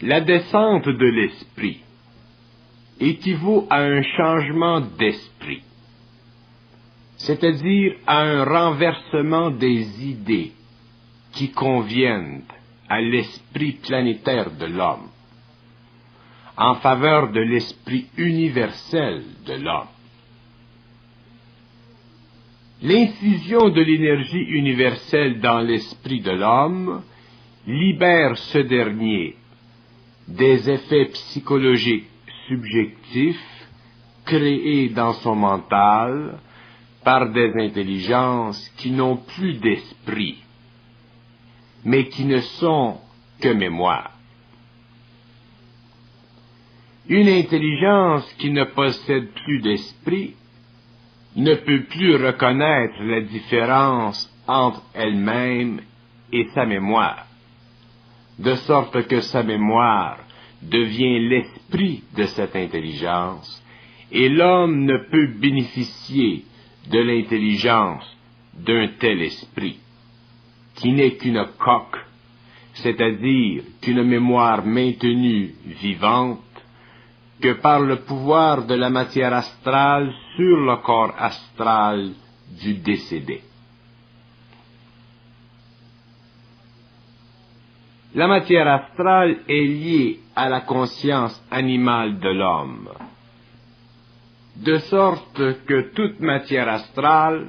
La descente de l'esprit équivaut à un changement d'esprit, c'est-à-dire à un renversement des idées qui conviennent à l'esprit planétaire de l'homme, en faveur de l'esprit universel de l'homme. L'infusion de l'énergie universelle dans l'esprit de l'homme libère ce dernier des effets psychologiques subjectifs créés dans son mental par des intelligences qui n'ont plus d'esprit, mais qui ne sont que mémoire. Une intelligence qui ne possède plus d'esprit ne peut plus reconnaître la différence entre elle-même et sa mémoire, de sorte que sa mémoire devient l'esprit de cette intelligence, et l'homme ne peut bénéficier de l'intelligence d'un tel esprit, qui n'est qu'une coque, c'est-à-dire qu'une mémoire maintenue vivante, que par le pouvoir de la matière astrale sur le corps astral du décédé. La matière astrale est liée à la conscience animale de l'homme, de sorte que toute matière astrale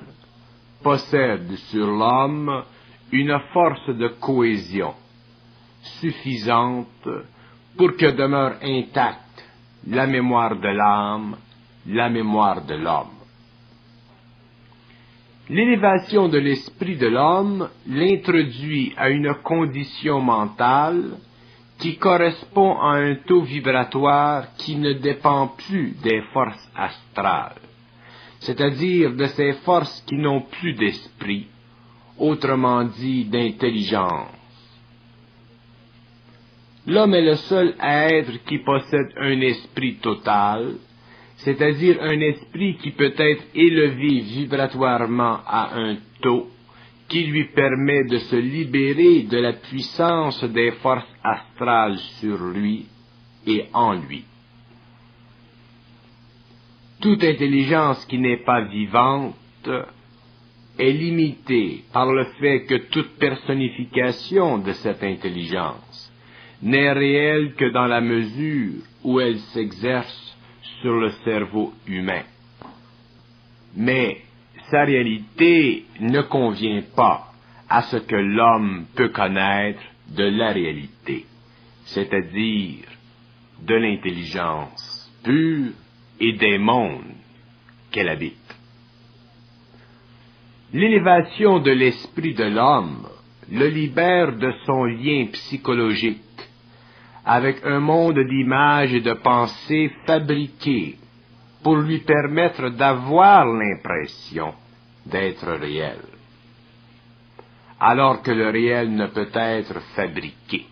possède sur l'homme une force de cohésion suffisante pour que demeure intacte la mémoire de l'âme, la mémoire de l'homme. L'élévation de l'esprit de l'homme l'introduit à une condition mentale qui correspond à un taux vibratoire qui ne dépend plus des forces astrales, c'est-à-dire de ces forces qui n'ont plus d'esprit, autrement dit d'intelligence. L'homme est le seul être qui possède un esprit total, c'est-à-dire un esprit qui peut être élevé vibratoirement à un taux qui lui permet de se libérer de la puissance des forces astrales sur lui et en lui. Toute intelligence qui n'est pas vivante est limitée par le fait que toute personnification de cette intelligence n'est réelle que dans la mesure où elle s'exerce sur le cerveau humain. Mais sa réalité ne convient pas à ce que l'homme peut connaître de la réalité, c'est-à-dire de l'intelligence pure et des mondes qu'elle habite. L'élévation de l'esprit de l'homme le libère de son lien psychologique avec un monde d'images et de pensées fabriquées pour lui permettre d'avoir l'impression d'être réel, alors que le réel ne peut être fabriqué.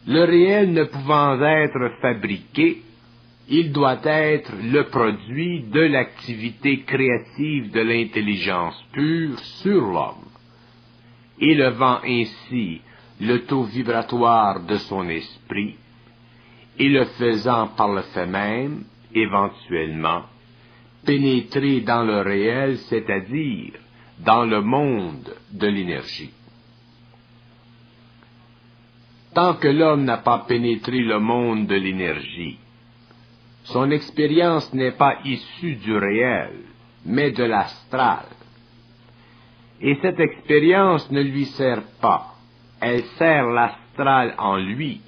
Le réel ne pouvant être fabriqué, il doit être le produit de l'activité créative de l'intelligence pure sur l'homme, élevant ainsi le taux vibratoire de son esprit, et le faisant par le fait même, éventuellement, pénétrer dans le réel, c'est-à-dire dans le monde de l'énergie. Tant que l'homme n'a pas pénétré le monde de l'énergie, son expérience n'est pas issue du réel, mais de l'astral. Et cette expérience ne lui sert pas. Elle sert l'astral en lui,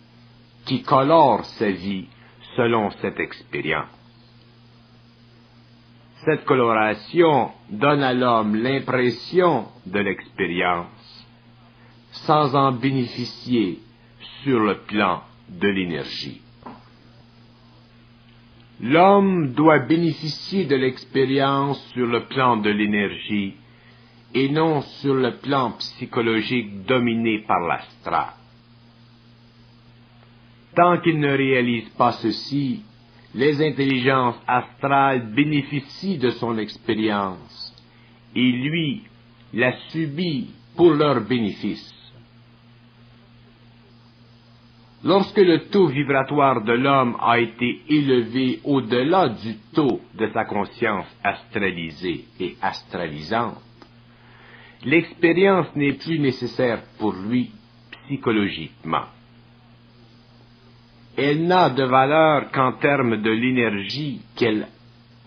qui colore sa vie selon cette expérience. Cette coloration donne à l'homme l'impression de l'expérience, sans en bénéficier sur le plan de l'énergie. L'homme doit bénéficier de l'expérience sur le plan de l'énergie et non sur le plan psychologique dominé par l'astral. Tant qu'il ne réalise pas ceci, les intelligences astrales bénéficient de son expérience, et lui la subit pour leur bénéfice. Lorsque le taux vibratoire de l'homme a été élevé au-delà du taux de sa conscience astralisée et astralisante, l'expérience n'est plus nécessaire pour lui psychologiquement. Elle n'a de valeur qu'en termes de l'énergie qu'elle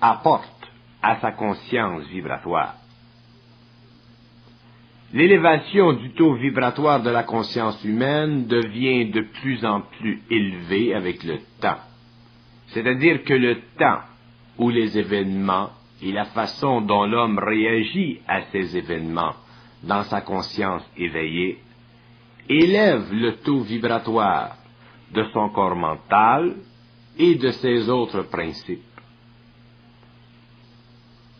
apporte à sa conscience vibratoire. L'élévation du taux vibratoire de la conscience humaine devient de plus en plus élevée avec le temps. C'est-à-dire que le temps ou les événements et la façon dont l'homme réagit à ces événements dans sa conscience éveillée élève le taux vibratoire de son corps mental et de ses autres principes.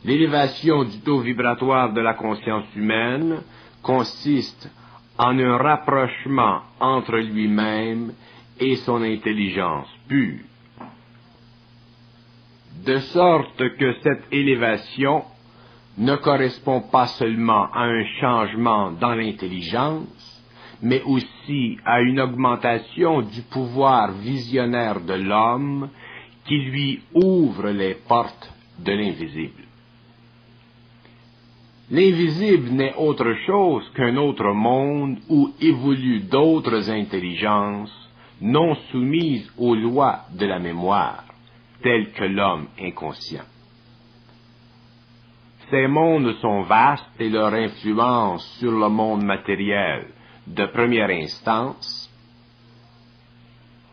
L'élévation du taux vibratoire de la conscience humaine consiste en un rapprochement entre lui-même et son intelligence pure, de sorte que cette élévation ne correspond pas seulement à un changement dans l'intelligence, mais aussi à une augmentation du pouvoir visionnaire de l'homme qui lui ouvre les portes de l'invisible. L'invisible n'est autre chose qu'un autre monde où évoluent d'autres intelligences non soumises aux lois de la mémoire, telles que l'homme inconscient. Ces mondes sont vastes et leur influence sur le monde matériel de première instance,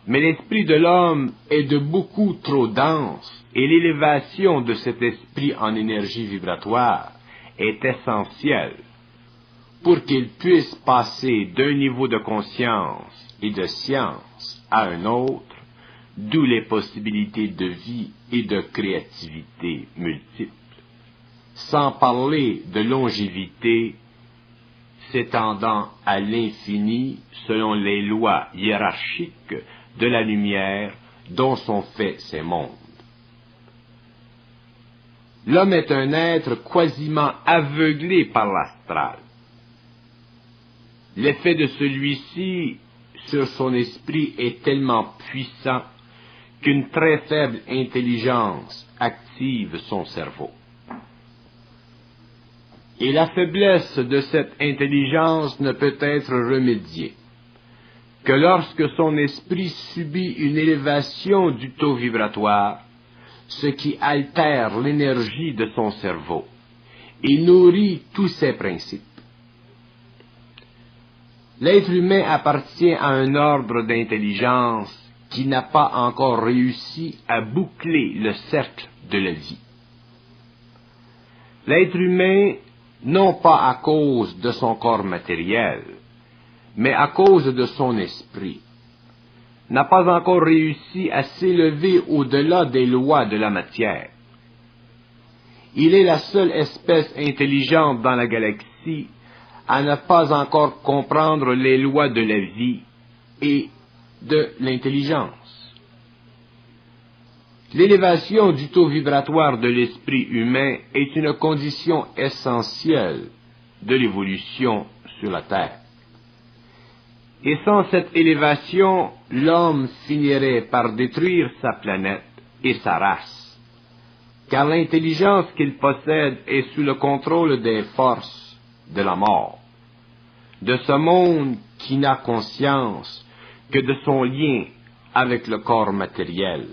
mais l'esprit de l'homme est de beaucoup trop dense et l'élévation de cet esprit en énergie vibratoire est essentiel pour qu'il puisse passer d'un niveau de conscience et de science à un autre, d'où les possibilités de vie et de créativité multiples, sans parler de longévité s'étendant à l'infini selon les lois hiérarchiques de la lumière dont sont faits ces mondes. L'homme est un être quasiment aveuglé par l'astral. L'effet de celui-ci sur son esprit est tellement puissant qu'une très faible intelligence active son cerveau. Et la faiblesse de cette intelligence ne peut être remédiée que lorsque son esprit subit une élévation du taux vibratoire, ce qui altère l'énergie de son cerveau et nourrit tous ses principes. L'être humain appartient à un ordre d'intelligence qui n'a pas encore réussi à boucler le cercle de la vie. L'être humain, non pas à cause de son corps matériel, mais à cause de son esprit, n'a pas encore réussi à s'élever au-delà des lois de la matière. Il est la seule espèce intelligente dans la galaxie à ne pas encore comprendre les lois de la vie et de l'intelligence. L'élévation du taux vibratoire de l'esprit humain est une condition essentielle de l'évolution sur la Terre. Et sans cette élévation, l'homme finirait par détruire sa planète et sa race, car l'intelligence qu'il possède est sous le contrôle des forces de la mort, de ce monde qui n'a conscience que de son lien avec le corps matériel,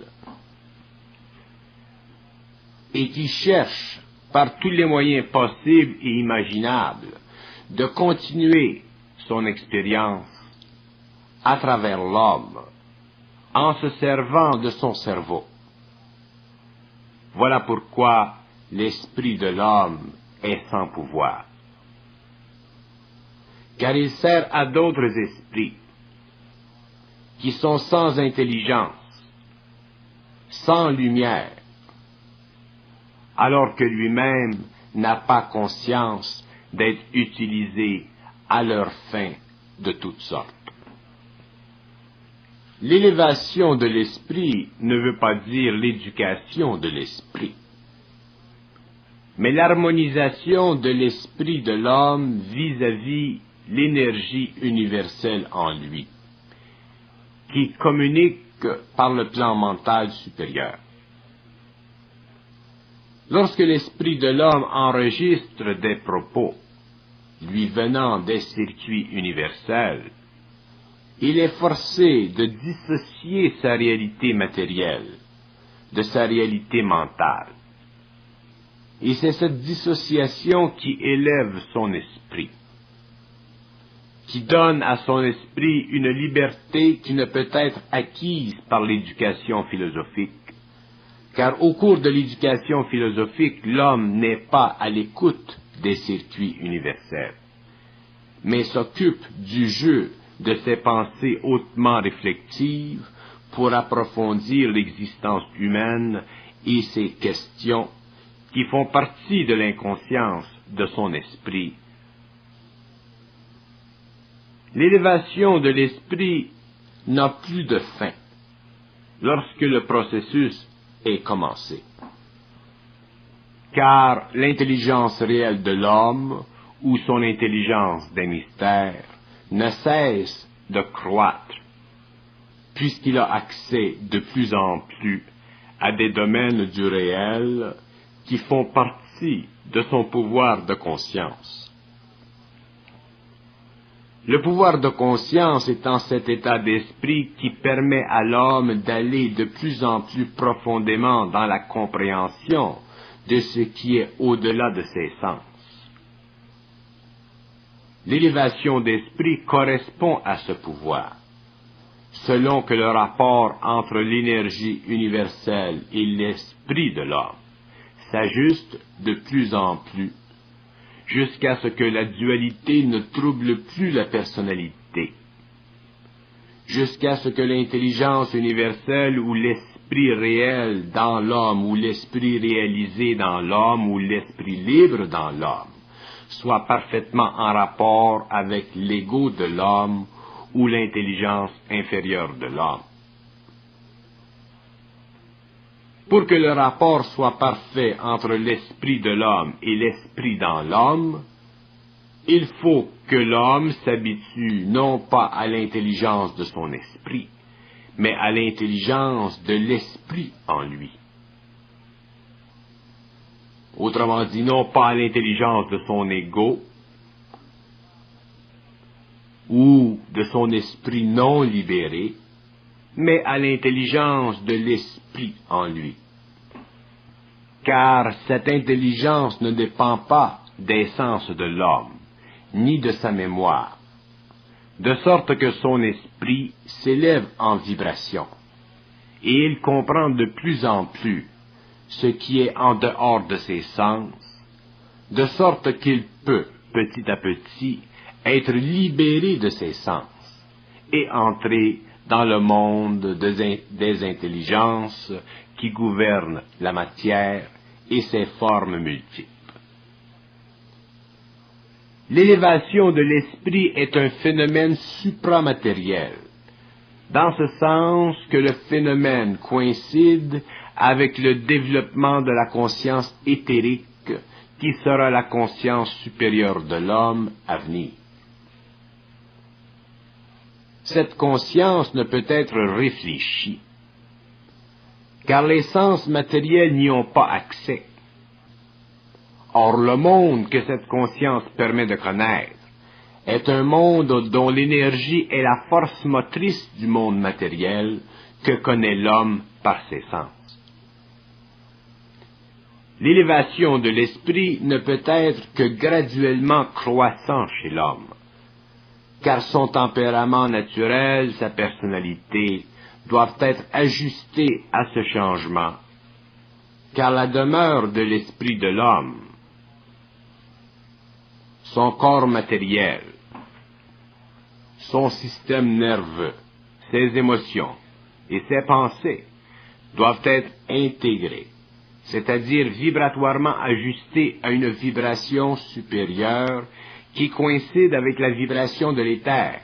et qui cherche par tous les moyens possibles et imaginables de continuer son expérience à travers l'homme, en se servant de son cerveau. Voilà pourquoi l'esprit de l'homme est sans pouvoir. Car il sert à d'autres esprits, qui sont sans intelligence, sans lumière, alors que lui-même n'a pas conscience d'être utilisé à leurs fins de toutes sortes. L'élévation de l'esprit ne veut pas dire l'éducation de l'esprit, mais l'harmonisation de l'esprit de l'homme vis-à-vis l'énergie universelle en lui. qui communique par le plan mental supérieur. Lorsque l'esprit de l'homme enregistre des propos lui venant des circuits universels, il est forcé de dissocier sa réalité matérielle de sa réalité mentale. Et c'est cette dissociation qui élève son esprit, qui donne à son esprit une liberté qui ne peut être acquise par l'éducation philosophique. Car au cours de l'éducation philosophique, l'homme n'est pas à l'écoute des circuits universels, mais s'occupe du jeu de ses pensées hautement réflexives pour approfondir l'existence humaine et ses questions qui font partie de l'inconscience de son esprit. L'élévation de l'esprit n'a plus de fin lorsque le processus est commencé. Car l'intelligence réelle de l'homme, ou son intelligence des mystères, ne cesse de croître, puisqu'il a accès de plus en plus à des domaines du réel qui font partie de son pouvoir de conscience. Le pouvoir de conscience étant cet état d'esprit qui permet à l'homme d'aller de plus en plus profondément dans la compréhension de ce qui est au-delà de ses sens. L'élévation d'esprit correspond à ce pouvoir, selon que le rapport entre l'énergie universelle et l'esprit de l'homme s'ajuste de plus en plus, jusqu'à ce que la dualité ne trouble plus la personnalité, jusqu'à ce que l'intelligence universelle ou l'esprit réel dans l'homme, ou l'esprit réalisé dans l'homme, ou l'esprit libre dans l'homme, soit parfaitement en rapport avec l'ego de l'homme ou l'intelligence inférieure de l'homme. Pour que le rapport soit parfait entre l'esprit de l'homme et l'esprit dans l'homme, il faut que l'homme s'habitue non pas à l'intelligence de son esprit, mais à l'intelligence de l'esprit en lui. Autrement dit, non pas à l'intelligence de son ego ou de son esprit non libéré, mais à l'intelligence de l'esprit en lui. Car cette intelligence ne dépend pas des sens de l'homme, ni de sa mémoire, de sorte que son esprit s'élève en vibration, et il comprend de plus en plus ce qui est en dehors de ses sens, de sorte qu'il peut, petit à petit, être libéré de ses sens, et entrer dans le monde des intelligences qui gouvernent la matière et ses formes multiples. L'élévation de l'esprit est un phénomène supramatériel, dans ce sens que le phénomène coïncide avec le développement de la conscience éthérique qui sera la conscience supérieure de l'homme à venir. Cette conscience ne peut être réfléchie, car les sens matériels n'y ont pas accès. Or, le monde que cette conscience permet de connaître est un monde dont l'énergie est la force motrice du monde matériel que connaît l'homme par ses sens. L'élévation de l'esprit ne peut être que graduellement croissant chez l'homme, car son tempérament naturel, sa personnalité, doivent être ajustés à ce changement, car la demeure de l'esprit de l'homme, son corps matériel, son système nerveux, ses émotions et ses pensées doivent être intégrés, c'est-à-dire vibratoirement ajustés à une vibration supérieure qui coïncide avec la vibration de l'éther,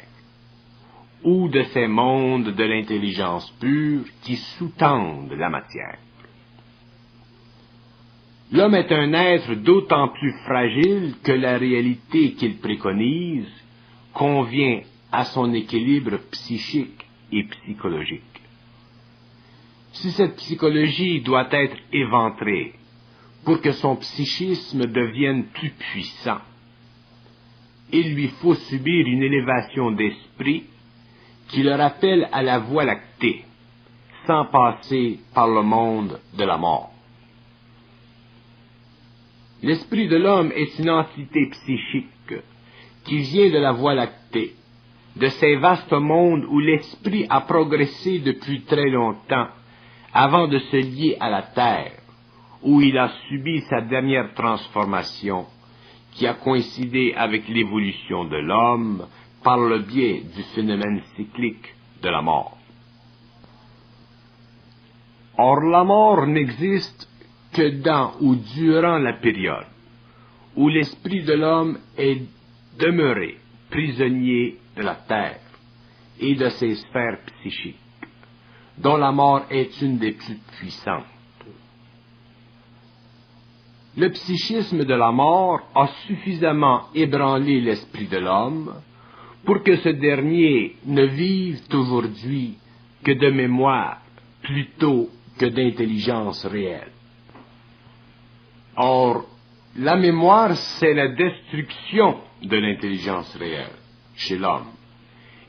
ou de ces mondes de l'intelligence pure qui sous-tendent la matière. L'homme est un être d'autant plus fragile que la réalité qu'il préconise convient à son équilibre psychique et psychologique. Si cette psychologie doit être éventrée pour que son psychisme devienne plus puissant, il lui faut subir une élévation d'esprit qui le rappelle à la Voie lactée, sans passer par le monde de la mort. L'esprit de l'homme est une entité psychique qui vient de la Voie lactée, de ces vastes mondes où l'esprit a progressé depuis très longtemps, avant de se lier à la Terre, où il a subi sa dernière transformation, qui a coïncidé avec l'évolution de l'homme par le biais du phénomène cyclique de la mort. Or, la mort n'existe que dans ou durant la période où l'esprit de l'homme est demeuré prisonnier de la terre et de ses sphères psychiques, dont la mort est une des plus puissantes. Le psychisme de la mort a suffisamment ébranlé l'esprit de l'homme pour que ce dernier ne vive aujourd'hui que de mémoire plutôt que d'intelligence réelle. Or, la mémoire, c'est la destruction de l'intelligence réelle chez l'homme.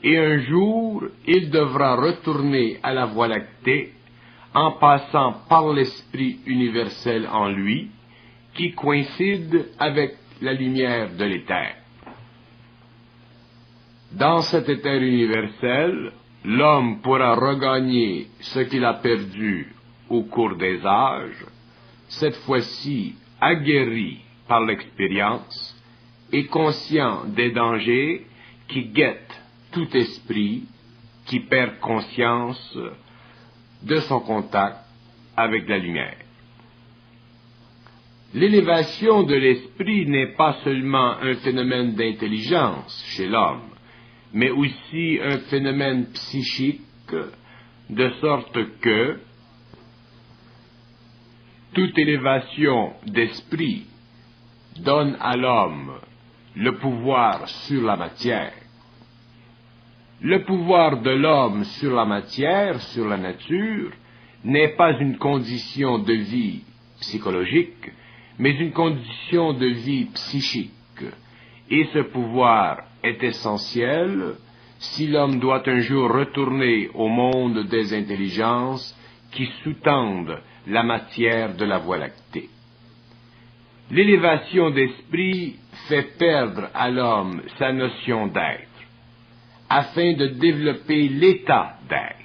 Et un jour, il devra retourner à la Voie lactée en passant par l'esprit universel en lui, qui coïncide avec la lumière de l'éther. Dans cet éther universel, l'homme pourra regagner ce qu'il a perdu au cours des âges, cette fois-ci aguerri par l'expérience et conscient des dangers qui guettent tout esprit qui perd conscience de son contact avec la lumière. L'élévation de l'esprit n'est pas seulement un phénomène d'intelligence chez l'homme, mais aussi un phénomène psychique, de sorte que toute élévation d'esprit donne à l'homme le pouvoir sur la matière. Le pouvoir de l'homme sur la matière, sur la nature, n'est pas une condition de vie psychologique, mais une condition de vie psychique. Et ce pouvoir est essentiel si l'homme doit un jour retourner au monde des intelligences qui sous-tendent la matière de la Voie lactée. L'élévation d'esprit fait perdre à l'homme sa notion d'être, afin de développer l'état d'être.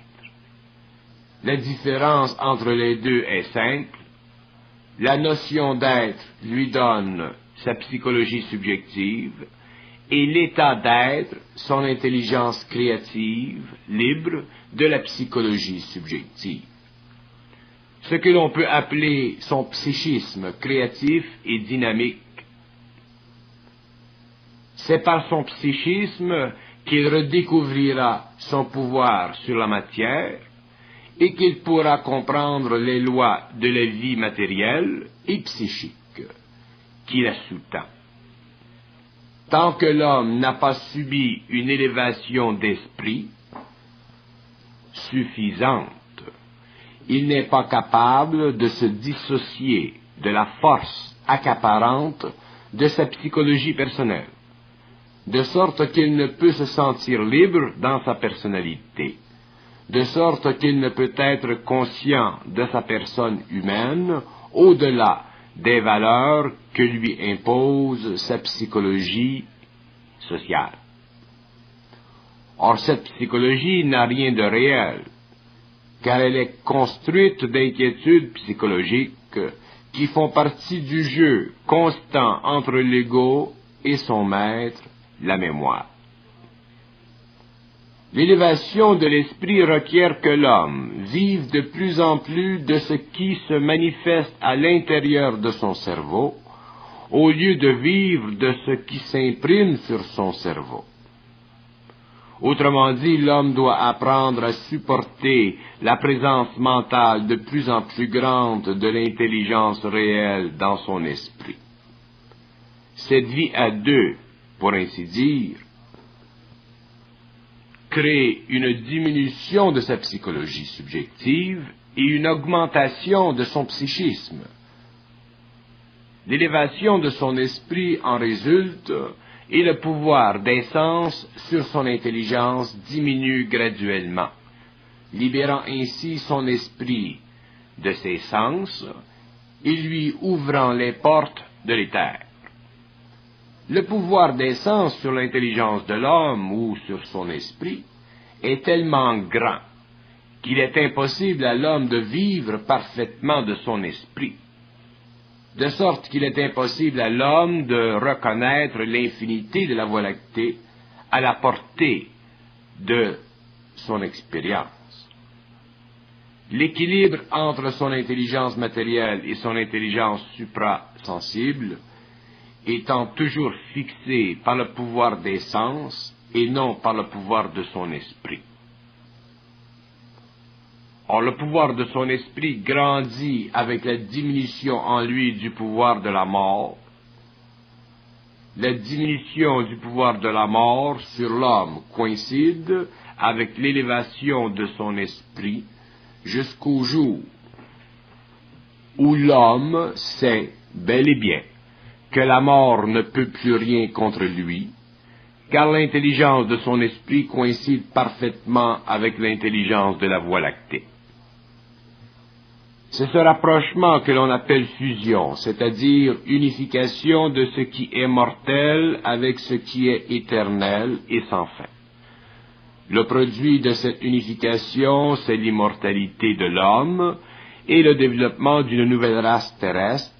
La différence entre les deux est simple. La notion d'être lui donne sa psychologie subjective et l'état d'être son intelligence créative, libre de la psychologie subjective. Ce que l'on peut appeler son psychisme créatif et dynamique. C'est par son psychisme qu'il redécouvrira son pouvoir sur la matière et qu'il pourra comprendre les lois de la vie matérielle et psychique qui la sous-tend. Tant que l'homme n'a pas subi une élévation d'esprit suffisante, il n'est pas capable de se dissocier de la force accaparante de sa psychologie personnelle, de sorte qu'il ne peut se sentir libre dans sa personnalité, de sorte qu'il ne peut être conscient de sa personne humaine au-delà des valeurs que lui impose sa psychologie sociale. Or, cette psychologie n'a rien de réel, car elle est construite d'inquiétudes psychologiques qui font partie du jeu constant entre l'ego et son maître, la mémoire. L'élévation de l'esprit requiert que l'homme vive de plus en plus de ce qui se manifeste à l'intérieur de son cerveau, au lieu de vivre de ce qui s'imprime sur son cerveau. Autrement dit, l'homme doit apprendre à supporter la présence mentale de plus en plus grande de l'intelligence réelle dans son esprit. Cette vie à deux, pour ainsi dire, crée une diminution de sa psychologie subjective et une augmentation de son psychisme. L'élévation de son esprit en résulte et le pouvoir des sens sur son intelligence diminue graduellement, libérant ainsi son esprit de ses sens et lui ouvrant les portes de l'éther. Le pouvoir des sens sur l'intelligence de l'homme ou sur son esprit est tellement grand qu'il est impossible à l'homme de vivre parfaitement de son esprit, de sorte qu'il est impossible à l'homme de reconnaître l'infinité de la Voie lactée à la portée de son expérience. L'équilibre entre son intelligence matérielle et son intelligence suprasensible étant toujours fixé par le pouvoir des sens et non par le pouvoir de son esprit. Or, le pouvoir de son esprit grandit avec la diminution en lui du pouvoir de la mort. La diminution du pouvoir de la mort sur l'homme coïncide avec l'élévation de son esprit jusqu'au jour où l'homme sait bel et bien que la mort ne peut plus rien contre lui, car l'intelligence de son esprit coïncide parfaitement avec l'intelligence de la Voie lactée. C'est ce rapprochement que l'on appelle fusion, c'est-à-dire unification de ce qui est mortel avec ce qui est éternel et sans fin. Le produit de cette unification, c'est l'immortalité de l'homme et le développement d'une nouvelle race terrestre,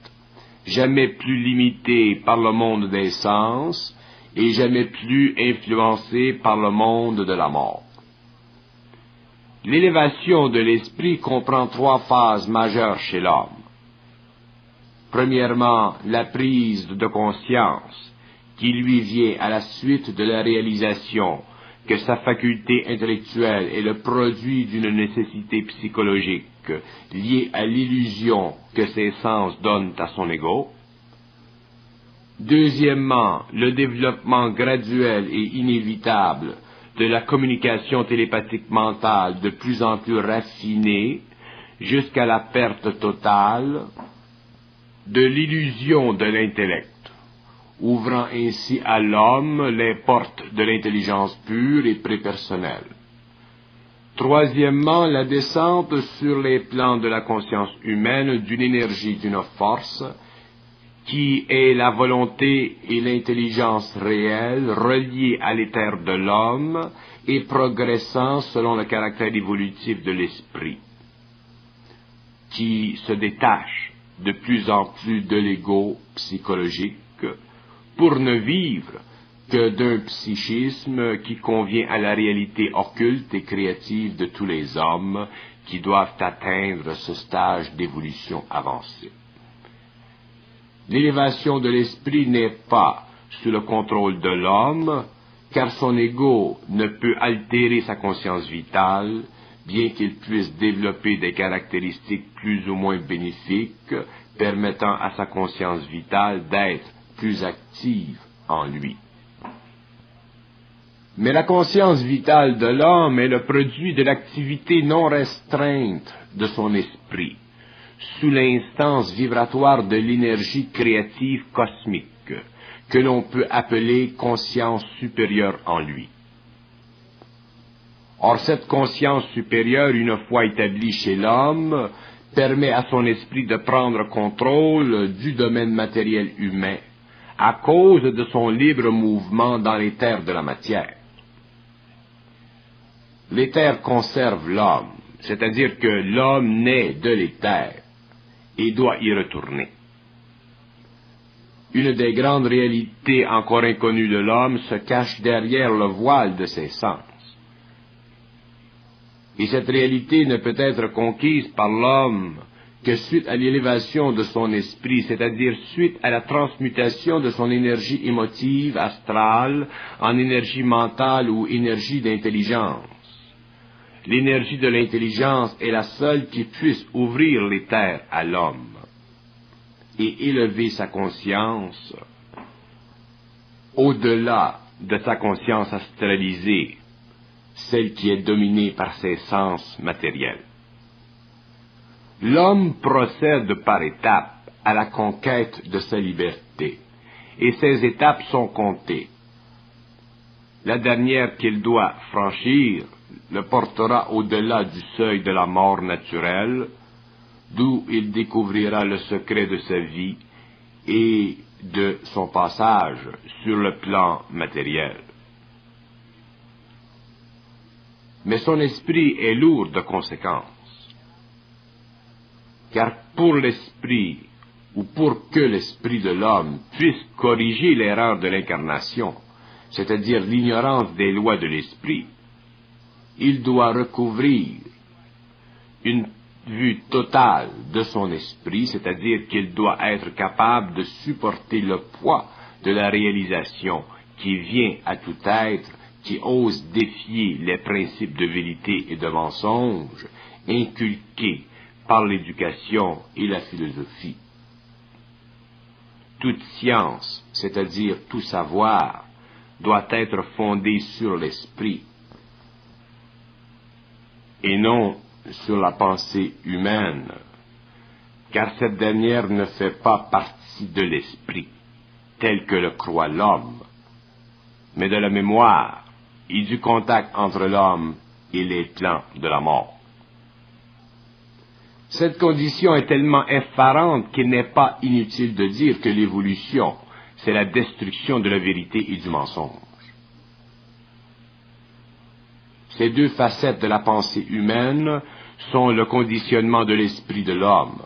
jamais plus limitée par le monde des sens et jamais plus influencée par le monde de la mort. L'élévation de l'esprit comprend 3 phases majeures chez l'homme. Premièrement, la prise de conscience qui lui vient à la suite de la réalisation que sa faculté intellectuelle est le produit d'une nécessité psychologique liée à l'illusion que ses sens donnent à son ego. Deuxièmement, le développement graduel et inévitable de la communication télépathique mentale de plus en plus raffinée jusqu'à la perte totale de l'illusion de l'intellect, ouvrant ainsi à l'homme les portes de l'intelligence pure et prépersonnelle. Troisièmement, la descente sur les plans de la conscience humaine d'une énergie, d'une force, qui est la volonté et l'intelligence réelle reliées à l'éther de l'homme et progressant selon le caractère évolutif de l'esprit, qui se détache de plus en plus de l'ego psychologique pour ne vivre que d'un psychisme qui convient à la réalité occulte et créative de tous les hommes qui doivent atteindre ce stage d'évolution avancée. L'élévation de l'esprit n'est pas sous le contrôle de l'homme, car son ego ne peut altérer sa conscience vitale, bien qu'il puisse développer des caractéristiques plus ou moins bénéfiques, permettant à sa conscience vitale d'être plus active en lui. Mais la conscience vitale de l'homme est le produit de l'activité non restreinte de son esprit, sous l'instance vibratoire de l'énergie créative cosmique, que l'on peut appeler conscience supérieure en lui. Or, cette conscience supérieure, une fois établie chez l'homme, permet à son esprit de prendre contrôle du domaine matériel humain, à cause de son libre mouvement dans l'éther de la matière. L'éther conserve l'homme, c'est-à-dire que l'homme naît de l'éther et doit y retourner. Une des grandes réalités encore inconnues de l'homme se cache derrière le voile de ses sens. Et cette réalité ne peut être conquise par l'homme que suite à l'élévation de son esprit, c'est-à-dire suite à la transmutation de son énergie émotive astrale en énergie mentale ou énergie d'intelligence. L'énergie de l'intelligence est la seule qui puisse ouvrir l'éther à l'homme et élever sa conscience au-delà de sa conscience astralisée, celle qui est dominée par ses sens matériels. L'homme procède par étapes à la conquête de sa liberté, et ces étapes sont comptées. La dernière qu'il doit franchir le portera au-delà du seuil de la mort naturelle, d'où il découvrira le secret de sa vie et de son passage sur le plan matériel. Mais son esprit est lourd de conséquences, car pour l'esprit, ou pour que l'esprit de l'homme puisse corriger l'erreur de l'incarnation, c'est-à-dire l'ignorance des lois de l'esprit, il doit recouvrir une vue totale de son esprit, c'est-à-dire qu'il doit être capable de supporter le poids de la réalisation qui vient à tout être qui ose défier les principes de vérité et de mensonge inculqués par l'éducation et la philosophie. Toute science, c'est-à-dire tout savoir, doit être fondée sur l'esprit et non sur la pensée humaine, car cette dernière ne fait pas partie de l'esprit, tel que le croit l'homme, mais de la mémoire et du contact entre l'homme et les plans de la mort. Cette condition est tellement effarante qu'il n'est pas inutile de dire que l'évolution, c'est la destruction de la vérité et du mensonge. Ces deux facettes de la pensée humaine sont le conditionnement de l'esprit de l'homme.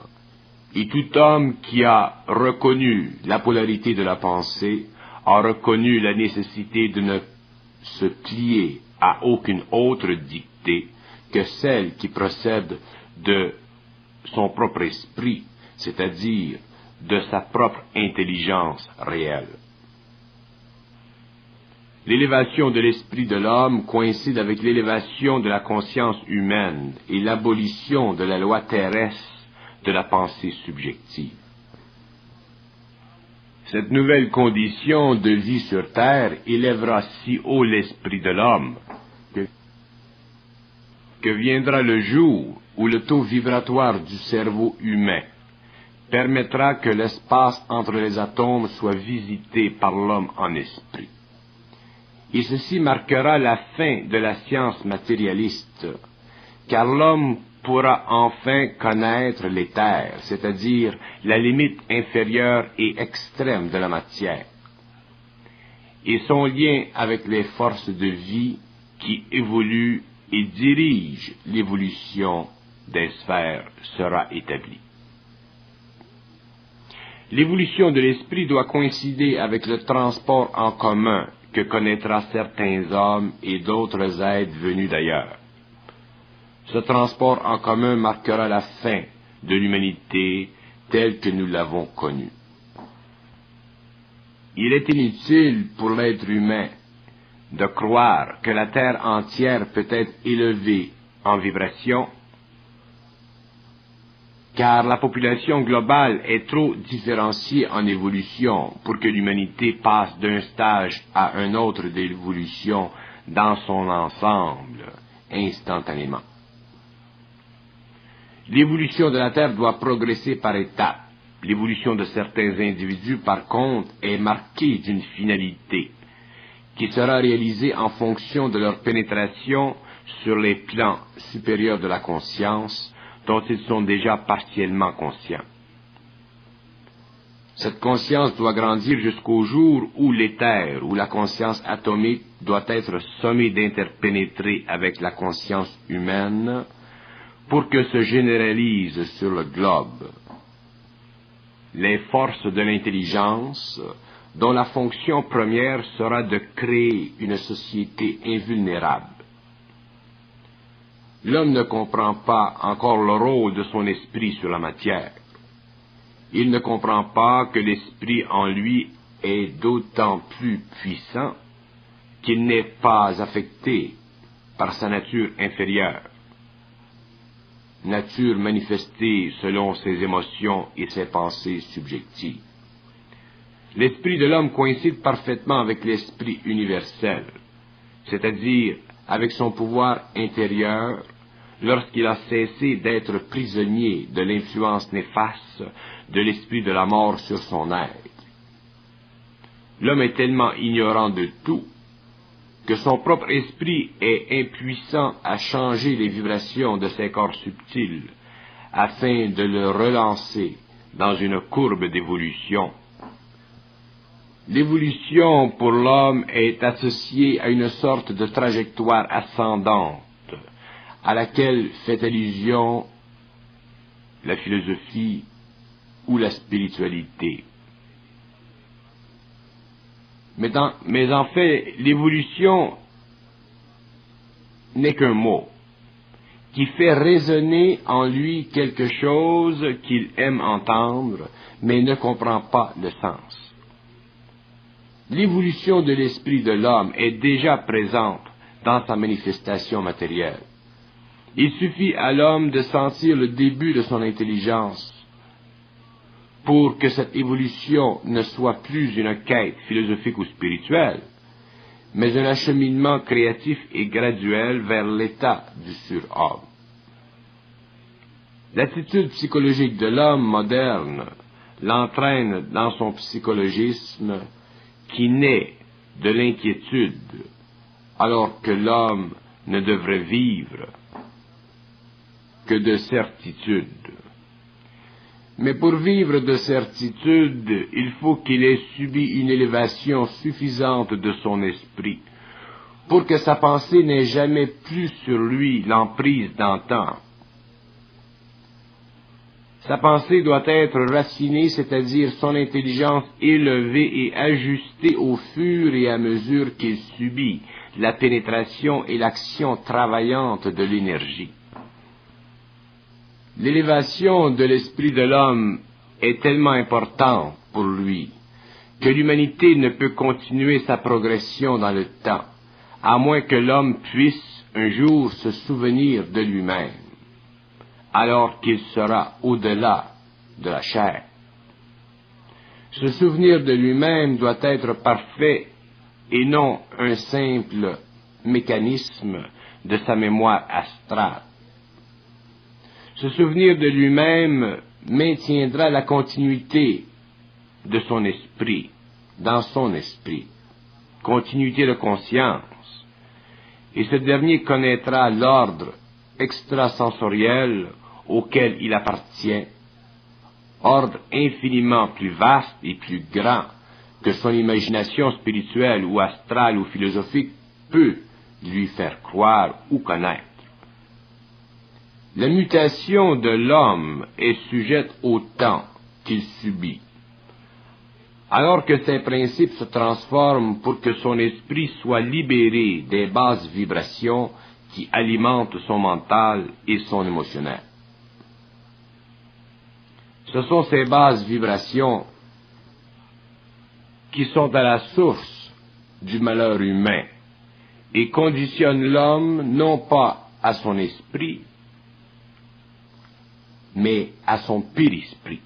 Et tout homme qui a reconnu la polarité de la pensée a reconnu la nécessité de ne se plier à aucune autre dictée que celle qui procède de son propre esprit, c'est-à-dire de sa propre intelligence réelle. L'élévation de l'esprit de l'homme coïncide avec l'élévation de la conscience humaine et l'abolition de la loi terrestre de la pensée subjective. Cette nouvelle condition de vie sur terre élèvera si haut l'esprit de l'homme que viendra le jour où le taux vibratoire du cerveau humain permettra que l'espace entre les atomes soit visité par l'homme en esprit. Et ceci marquera la fin de la science matérialiste, car l'homme pourra enfin connaître l'éther, c'est-à-dire la limite inférieure et extrême de la matière, et son lien avec les forces de vie qui évoluent et dirigent l'évolution des sphères sera établi. L'évolution de l'esprit doit coïncider avec le transport en commun que connaîtra certains hommes et d'autres êtres venus d'ailleurs. Ce transport en commun marquera la fin de l'humanité telle que nous l'avons connue. Il est inutile pour l'être humain de croire que la Terre entière peut être élevée en vibration, car la population globale est trop différenciée en évolution pour que l'humanité passe d'un stage à un autre d'évolution dans son ensemble, instantanément. L'évolution de la Terre doit progresser par étapes. L'évolution de certains individus, par contre, est marquée d'une finalité, qui sera réalisée en fonction de leur pénétration sur les plans supérieurs de la conscience, dont ils sont déjà partiellement conscients. Cette conscience doit grandir jusqu'au jour où l'éther, ou la conscience atomique, doit être sommée d'interpénétrer avec la conscience humaine pour que se généralise sur le globe les forces de l'intelligence dont la fonction première sera de créer une société invulnérable. L'homme ne comprend pas encore le rôle de son esprit sur la matière. Il ne comprend pas que l'esprit en lui est d'autant plus puissant qu'il n'est pas affecté par sa nature inférieure, nature manifestée selon ses émotions et ses pensées subjectives. L'esprit de l'homme coïncide parfaitement avec l'esprit universel, c'est-à-dire avec son pouvoir intérieur, lorsqu'il a cessé d'être prisonnier de l'influence néfaste de l'esprit de la mort sur son être. L'homme est tellement ignorant de tout que son propre esprit est impuissant à changer les vibrations de ses corps subtils afin de le relancer dans une courbe d'évolution. L'évolution pour l'homme est associée à une sorte de trajectoire ascendante à laquelle fait allusion la philosophie ou la spiritualité. Mais en fait, l'évolution n'est qu'un mot qui fait résonner en lui quelque chose qu'il aime entendre, mais ne comprend pas le sens. L'évolution de l'esprit de l'homme est déjà présente dans sa manifestation matérielle. Il suffit à l'homme de sentir le début de son intelligence pour que cette évolution ne soit plus une quête philosophique ou spirituelle, mais un acheminement créatif et graduel vers l'état du surhomme. L'attitude psychologique de l'homme moderne l'entraîne dans son psychologisme qui naît de l'inquiétude, alors que l'homme ne devrait vivre que de certitude. Mais pour vivre de certitude, il faut qu'il ait subi une élévation suffisante de son esprit, pour que sa pensée n'ait jamais plus sur lui l'emprise d'antan. Sa pensée doit être racinée, c'est-à-dire son intelligence élevée et ajustée au fur et à mesure qu'il subit la pénétration et l'action travaillante de l'énergie. L'élévation de l'esprit de l'homme est tellement importante pour lui que l'humanité ne peut continuer sa progression dans le temps, à moins que l'homme puisse un jour se souvenir de lui-même, alors qu'il sera au-delà de la chair. Ce souvenir de lui-même doit être parfait et non un simple mécanisme de sa mémoire astrale. Ce souvenir de lui-même maintiendra la continuité de son esprit, dans son esprit, continuité de conscience, et ce dernier connaîtra l'ordre extrasensoriel auquel il appartient, ordre infiniment plus vaste et plus grand que son imagination spirituelle ou astrale ou philosophique peut lui faire croire ou connaître. La mutation de l'homme est sujette au temps qu'il subit, alors que ses principes se transforment pour que son esprit soit libéré des basses vibrations qui alimentent son mental et son émotionnel. Ce sont ces basses vibrations qui sont à la source du malheur humain et conditionnent l'homme non pas à son esprit, mais à son périsprit.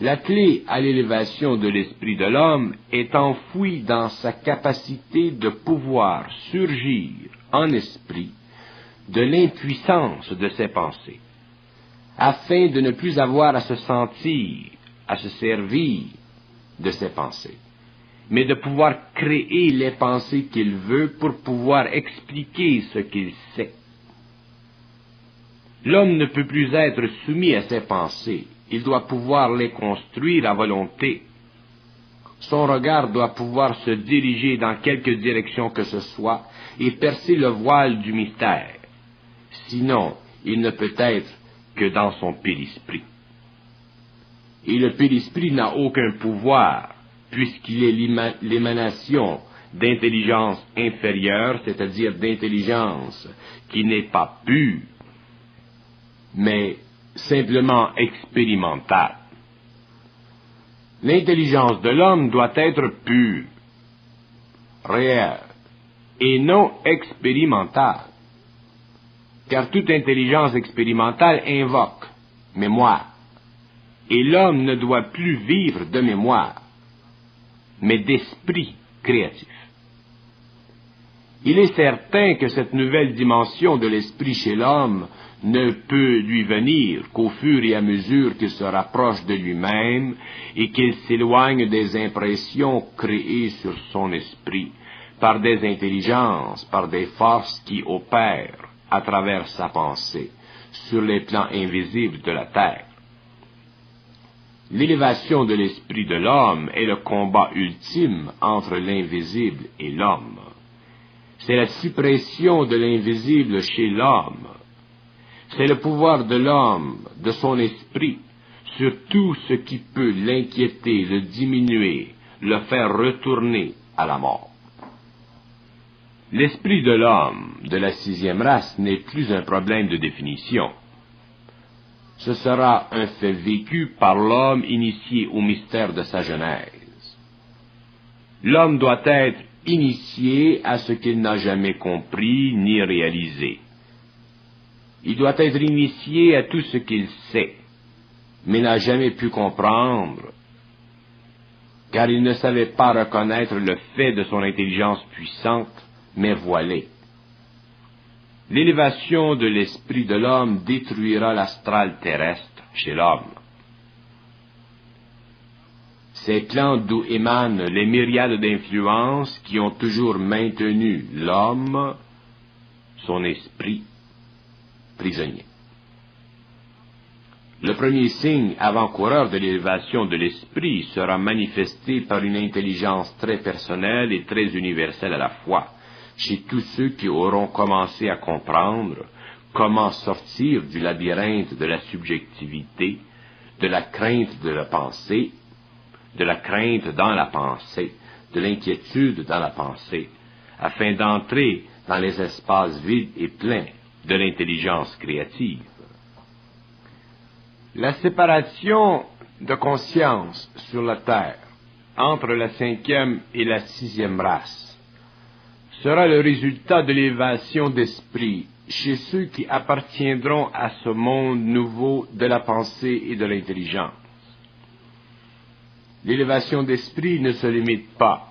La clé à l'élévation de l'esprit de l'homme est enfouie dans sa capacité de pouvoir surgir en esprit de l'impuissance de ses pensées, afin de ne plus avoir à se sentir, à se servir de ses pensées, mais de pouvoir créer les pensées qu'il veut pour pouvoir expliquer ce qu'il sait. L'homme ne peut plus être soumis à ses pensées, il doit pouvoir les construire à volonté. Son regard doit pouvoir se diriger dans quelque direction que ce soit et percer le voile du mystère. Sinon, il ne peut être que dans son périsprit. Et le périsprit n'a aucun pouvoir, puisqu'il est l'émanation d'intelligence inférieure, c'est-à-dire d'intelligence qui n'est pas pure, mais simplement expérimentale. L'intelligence de l'homme doit être pure, réelle, et non expérimentale, car toute intelligence expérimentale invoque mémoire, et l'homme ne doit plus vivre de mémoire, mais d'esprit créatif. Il est certain que cette nouvelle dimension de l'esprit chez l'homme ne peut lui venir qu'au fur et à mesure qu'il se rapproche de lui-même et qu'il s'éloigne des impressions créées sur son esprit par des intelligences, par des forces qui opèrent à travers sa pensée sur les plans invisibles de la terre. L'élévation de l'esprit de l'homme est le combat ultime entre l'invisible et l'homme. C'est la suppression de l'invisible chez l'homme. C'est le pouvoir de l'homme, de son esprit, sur tout ce qui peut l'inquiéter, le diminuer, le faire retourner à la mort. L'esprit de l'homme, de la 6e race, n'est plus un problème de définition. Ce sera un fait vécu par l'homme initié au mystère de sa genèse. L'homme doit être initié à ce qu'il n'a jamais compris ni réalisé. Il doit être initié à tout ce qu'il sait, mais n'a jamais pu comprendre, car il ne savait pas reconnaître le fait de son intelligence puissante, mais voilée. L'élévation de l'esprit de l'homme détruira l'astral terrestre chez l'homme. Ces plans d'où émanent les myriades d'influences qui ont toujours maintenu l'homme, son esprit, prisonnier. Le premier signe avant-coureur de l'élévation de l'esprit sera manifesté par une intelligence très personnelle et très universelle à la fois, chez tous ceux qui auront commencé à comprendre comment sortir du labyrinthe de la subjectivité, de la crainte de la pensée, de la crainte dans la pensée, de l'inquiétude dans la pensée, afin d'entrer dans les espaces vides et pleins de l'intelligence créative. La séparation de conscience sur la Terre entre la 5e et la 6e race sera le résultat de l'élévation d'esprit chez ceux qui appartiendront à ce monde nouveau de la pensée et de l'intelligence. L'élévation d'esprit ne se limite pas.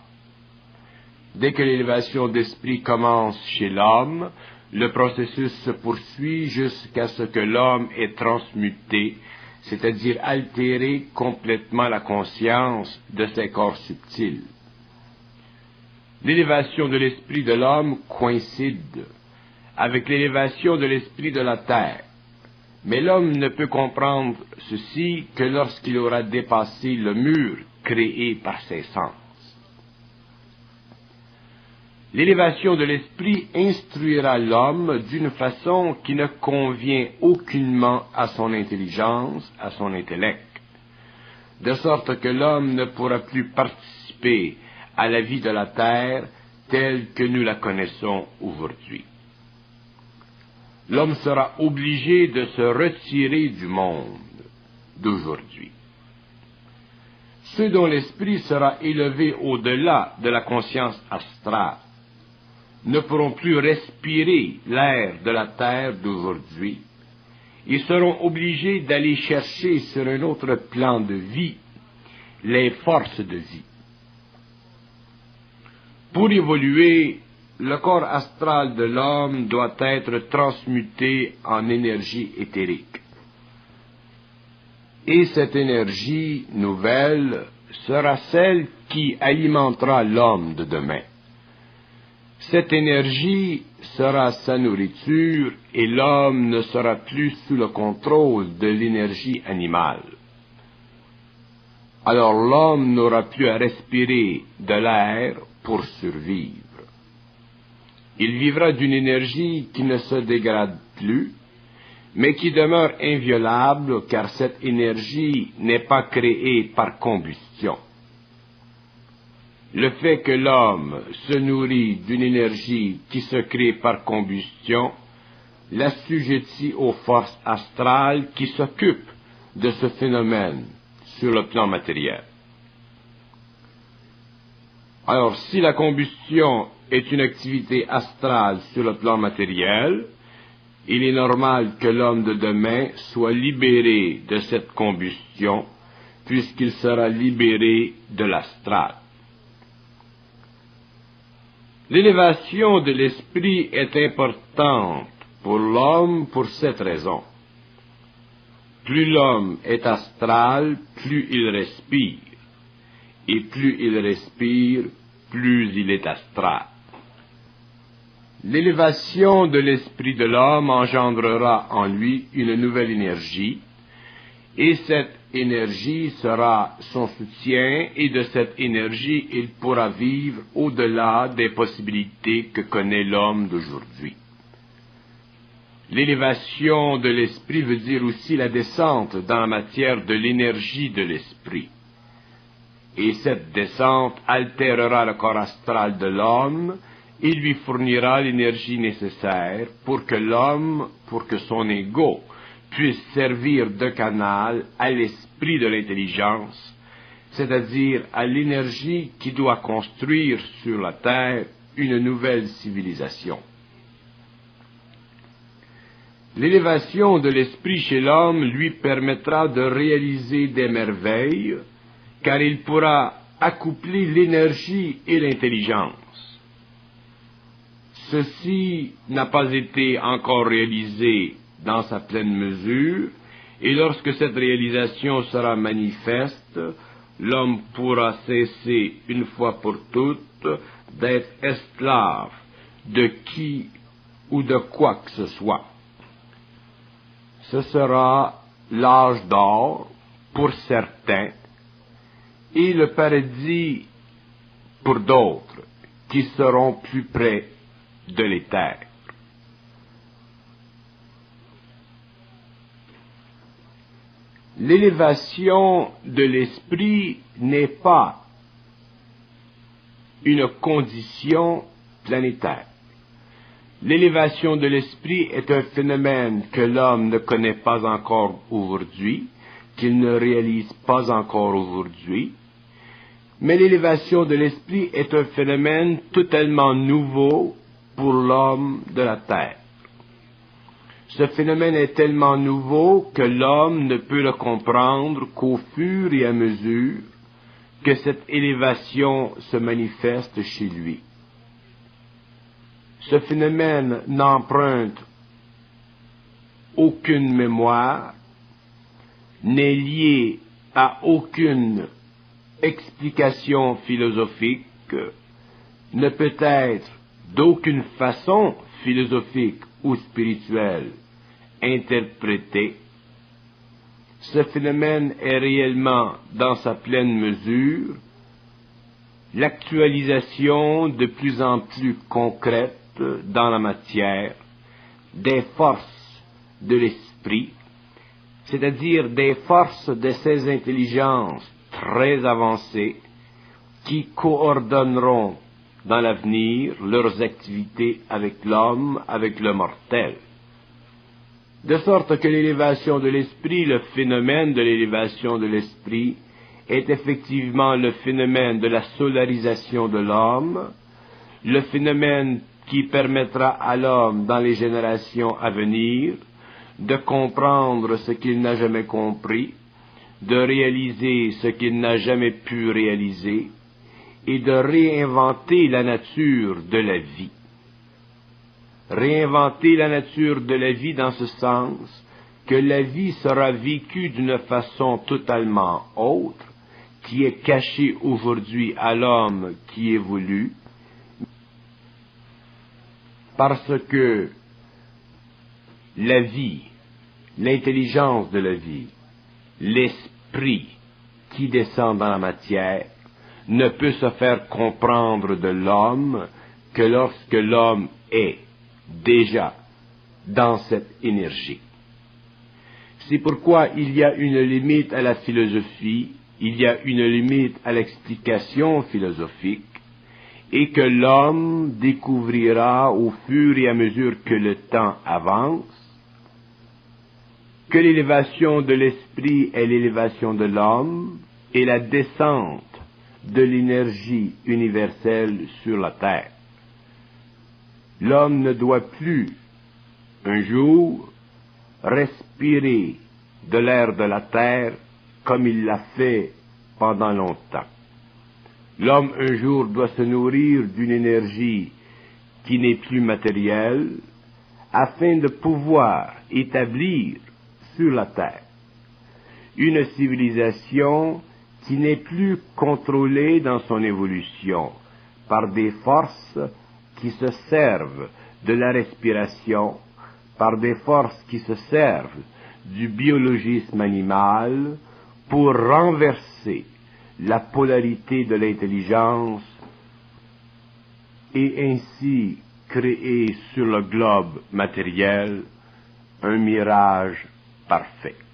Dès que l'élévation d'esprit commence chez l'homme, le processus se poursuit jusqu'à ce que l'homme ait transmuté, c'est-à-dire altéré complètement la conscience de ses corps subtils. L'élévation de l'esprit de l'homme coïncide avec l'élévation de l'esprit de la terre, mais l'homme ne peut comprendre ceci que lorsqu'il aura dépassé le mur créé par ses sens. L'élévation de l'esprit instruira l'homme d'une façon qui ne convient aucunement à son intelligence, à son intellect, de sorte que l'homme ne pourra plus participer à la vie de la terre telle que nous la connaissons aujourd'hui. L'homme sera obligé de se retirer du monde d'aujourd'hui. Ceux dont l'esprit sera élevé au-delà de la conscience astrale ne pourront plus respirer l'air de la terre d'aujourd'hui et seront obligés d'aller chercher sur un autre plan de vie les forces de vie. Pour évoluer, le corps astral de l'homme doit être transmuté en énergie éthérique. Et cette énergie nouvelle sera celle qui alimentera l'homme de demain. Cette énergie sera sa nourriture et l'homme ne sera plus sous le contrôle de l'énergie animale. Alors l'homme n'aura plus à respirer de l'air pour survivre. Il vivra d'une énergie qui ne se dégrade plus, mais qui demeure inviolable car cette énergie n'est pas créée par combustion. Le fait que l'homme se nourrit d'une énergie qui se crée par combustion l'assujettit aux forces astrales qui s'occupent de ce phénomène sur le plan matériel. Alors, si la combustion est une activité astrale sur le plan matériel, il est normal que l'homme de demain soit libéré de cette combustion, puisqu'il sera libéré de l'astral. L'élévation de l'esprit est importante pour l'homme pour cette raison. Plus l'homme est astral, plus il respire, et plus il respire, plus il est astral. L'élévation de l'esprit de l'homme engendrera en lui une nouvelle énergie, et cette énergie sera son soutien, et de cette énergie il pourra vivre au-delà des possibilités que connaît l'homme d'aujourd'hui. L'élévation de l'esprit veut dire aussi la descente dans la matière de l'énergie de l'esprit. Et cette descente altérera le corps astral de l'homme et lui fournira l'énergie nécessaire pour que l'homme, pour que son ego puisse servir de canal à l'esprit de l'intelligence, c'est-à-dire à l'énergie qui doit construire sur la terre une nouvelle civilisation. L'élévation de l'esprit chez l'homme lui permettra de réaliser des merveilles, car il pourra accoupler l'énergie et l'intelligence. Ceci n'a pas été encore réalisé dans sa pleine mesure, et lorsque cette réalisation sera manifeste, l'homme pourra cesser une fois pour toutes d'être esclave de qui ou de quoi que ce soit. Ce sera l'âge d'or pour certains et le paradis pour d'autres qui seront plus près de l'éther. L'élévation de l'esprit n'est pas une condition planétaire. L'élévation de l'esprit est un phénomène que l'homme ne connaît pas encore aujourd'hui, qu'il ne réalise pas encore aujourd'hui, mais l'élévation de l'esprit est un phénomène totalement nouveau pour l'homme de la Terre. Ce phénomène est tellement nouveau que l'homme ne peut le comprendre qu'au fur et à mesure que cette élévation se manifeste chez lui. Ce phénomène n'emprunte aucune mémoire, n'est lié à aucune explication philosophique, ne peut être d'aucune façon philosophique ou spirituelle interprété. Ce phénomène est réellement, dans sa pleine mesure, l'actualisation de plus en plus concrète dans la matière des forces de l'esprit, c'est-à-dire des forces de ces intelligences très avancées qui coordonneront dans l'avenir leurs activités avec l'homme, avec le mortel. De sorte que l'élévation de l'esprit, le phénomène de l'élévation de l'esprit, est effectivement le phénomène de la solarisation de l'homme, le phénomène qui permettra à l'homme, dans les générations à venir, de comprendre ce qu'il n'a jamais compris, de réaliser ce qu'il n'a jamais pu réaliser, et de réinventer la nature de la vie. Réinventer la nature de la vie dans ce sens que la vie sera vécue d'une façon totalement autre, qui est cachée aujourd'hui à l'homme qui évolue, parce que la vie, l'intelligence de la vie, l'esprit qui descend dans la matière, ne peut se faire comprendre de l'homme que lorsque l'homme est déjà dans cette énergie. C'est pourquoi il y a une limite à la philosophie, il y a une limite à l'explication philosophique, et que l'homme découvrira au fur et à mesure que le temps avance, que l'élévation de l'esprit est l'élévation de l'homme et la descente de l'énergie universelle sur la terre. L'homme ne doit plus, un jour, respirer de l'air de la terre comme il l'a fait pendant longtemps. L'homme un jour doit se nourrir d'une énergie qui n'est plus matériel, afin de pouvoir établir sur la terre une civilisation qui n'est plus contrôlée dans son évolution par des forces qui se servent de la respiration, par des forces qui se servent du biologisme animal pour renverser la polarité de l'intelligence et ainsi créer sur le globe matériel un mirage parfait.